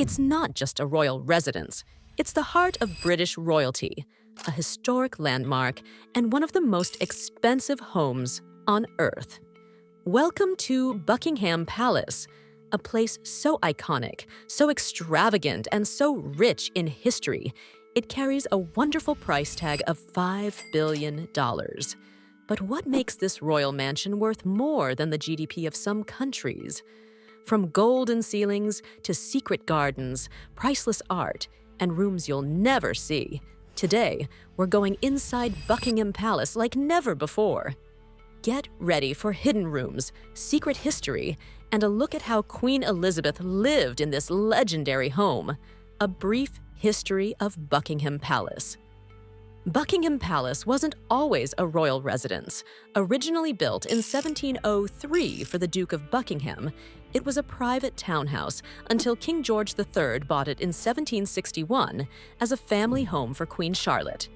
It's not just a royal residence, it's the heart of British royalty, a historic landmark, and one of the most expensive homes on Earth. Welcome to Buckingham Palace, a place so iconic, so extravagant, and so rich in history, it carries a wonderful price tag of $5 billion. But what makes this royal mansion worth more than the GDP of some countries? From golden ceilings to secret gardens, priceless art, and rooms you'll never see, today we're going inside Buckingham Palace like never before. Get ready for hidden rooms, secret history, and a look at how Queen Elizabeth lived in this legendary home. A brief history of Buckingham Palace. Buckingham Palace wasn't always a royal residence. Originally built in 1703 for the Duke of Buckingham, it was a private townhouse until King George III bought it in 1761 as a family home for Queen Charlotte.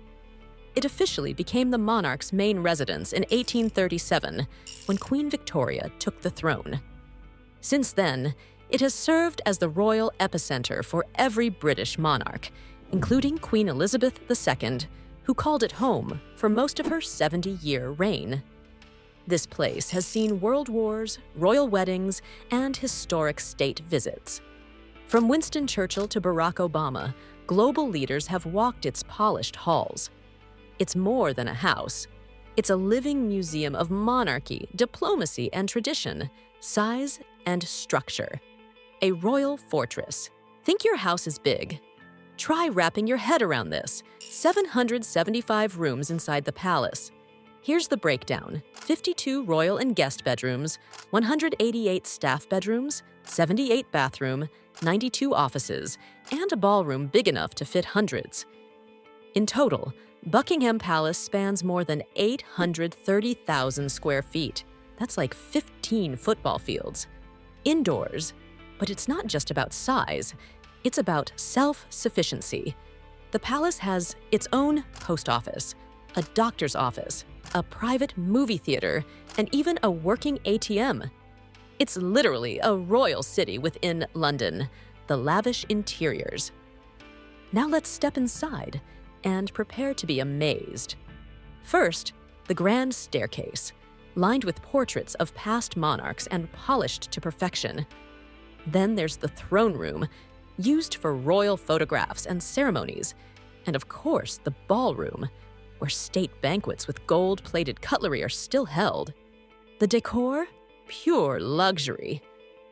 It officially became the monarch's main residence in 1837 when Queen Victoria took the throne. Since then, it has served as the royal epicenter for every British monarch, including Queen Elizabeth II, who called it home for most of her 70-year reign. This place has seen world wars, royal weddings, and historic state visits. From Winston Churchill to Barack Obama, global leaders have walked its polished halls. It's more than a house. It's a living museum of monarchy, diplomacy, and tradition, size and structure. A royal fortress. Think your house is big? Try wrapping your head around this. 775 rooms inside the palace. Here's the breakdown. 52 royal and guest bedrooms, 188 staff bedrooms, 78 bathroom, 92 offices, and a ballroom big enough to fit hundreds. In total, Buckingham Palace spans more than 830,000 square feet. That's like 15 football fields. Indoors. But it's not just about size. It's about self-sufficiency. The palace has its own post office, a doctor's office, a private movie theater, and even a working ATM. It's literally a royal city within London, the lavish interiors. Now let's step inside and prepare to be amazed. First, the grand staircase, lined with portraits of past monarchs and polished to perfection. Then there's the throne room, used for royal photographs and ceremonies, and of course the ballroom, where state banquets with gold-plated cutlery are still held. The decor? Pure luxury.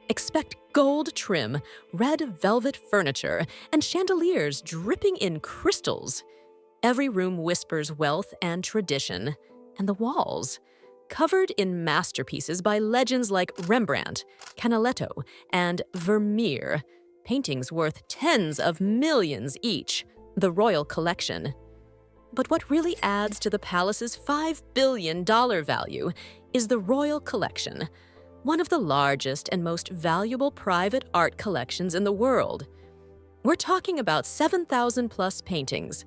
Expect gold trim, red velvet furniture, and chandeliers dripping in crystals. Every room whispers wealth and tradition, and the walls, covered in masterpieces by legends like Rembrandt, Canaletto, and Vermeer, paintings worth tens of millions each, the royal collection. But what really adds to the palace's $5 billion value is the royal collection, one of the largest and most valuable private art collections in the world. We're talking about 7,000 plus paintings,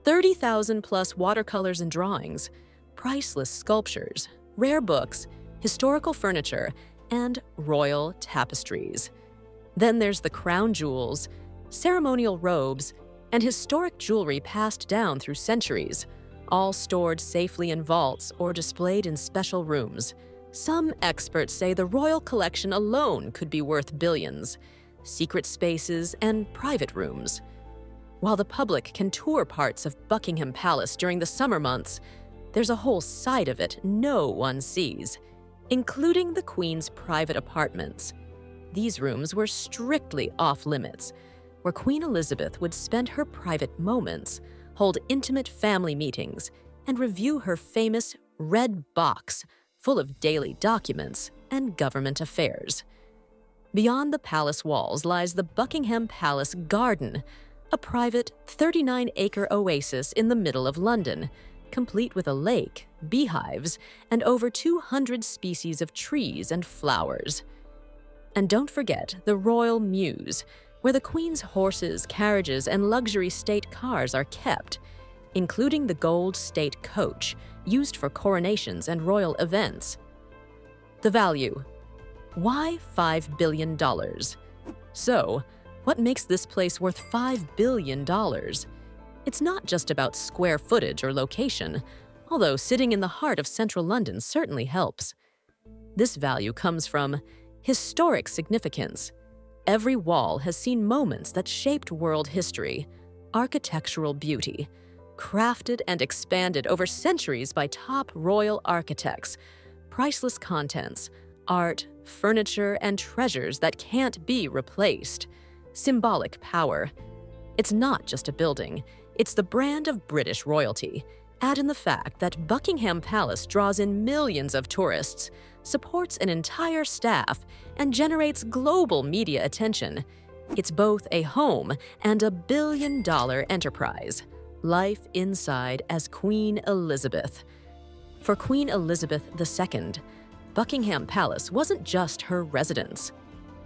30,000 plus watercolors and drawings, priceless sculptures, rare books, historical furniture, and royal tapestries. Then there's the crown jewels, ceremonial robes, and historic jewelry passed down through centuries, all stored safely in vaults or displayed in special rooms. Some experts say the royal collection alone could be worth billions, secret spaces, and private rooms. While the public can tour parts of Buckingham Palace during the summer months, there's a whole side of it no one sees, including the Queen's private apartments. These rooms were strictly off-limits, where Queen Elizabeth would spend her private moments, hold intimate family meetings, and review her famous red box full of daily documents and government affairs. Beyond the palace walls lies the Buckingham Palace Garden, a private 39-acre oasis in the middle of London, complete with a lake, beehives, and over 200 species of trees and flowers. And don't forget the Royal Mews, where the Queen's horses, carriages, and luxury state cars are kept, including the gold state coach, used for coronations and royal events. The value. Why $5 billion? So, What makes this place worth $5 billion? It's not just about square footage or location, although sitting in the heart of central London certainly helps. This value comes from historic significance. Every wall has seen moments that shaped world history, architectural beauty, crafted and expanded over centuries by top royal architects, priceless contents, art, furniture, and treasures that can't be replaced. Symbolic power. It's not just a building, it's the brand of British royalty. Add in the fact that Buckingham Palace draws in millions of tourists, supports an entire staff, and generates global media attention. It's both a home and a billion-dollar enterprise. Life inside as Queen Elizabeth. For Queen Elizabeth II, Buckingham Palace wasn't just her residence.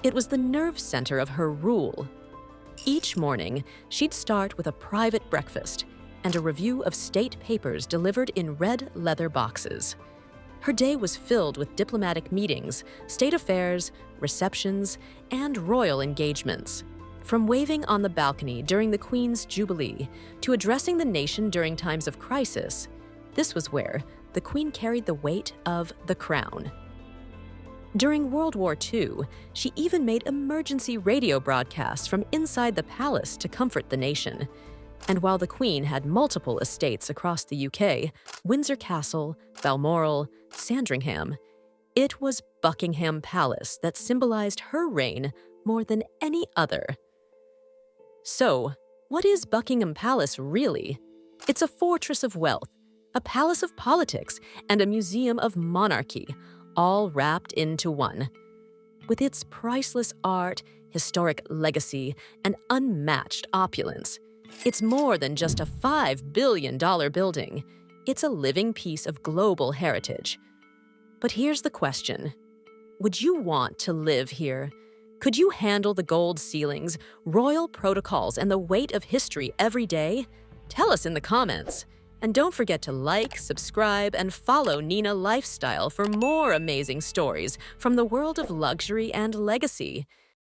It was the nerve center of her rule. Each morning, she'd start with a private breakfast and a review of state papers delivered in red leather boxes. Her day was filled with diplomatic meetings, state affairs, receptions, and royal engagements. From waving on the balcony during the Queen's Jubilee to addressing the nation during times of crisis, this was where the Queen carried the weight of the crown. During World War II, she even made emergency radio broadcasts from inside the palace to comfort the nation. And while the Queen had multiple estates across the UK, Windsor Castle, Balmoral, Sandringham, it was Buckingham Palace that symbolized her reign more than any other. So, what is Buckingham Palace really? It's a fortress of wealth, a palace of politics, and a museum of monarchy, all wrapped into one. With its priceless art, historic legacy, and unmatched opulence, it's more than just a $5 billion building. It's a living piece of global heritage. But here's the question. Would you want to live here? Could you handle the gold ceilings, royal protocols, and the weight of history every day? Tell us in the comments. And don't forget to like, subscribe, and follow Nina Lifestyle for more amazing stories from the world of luxury and legacy.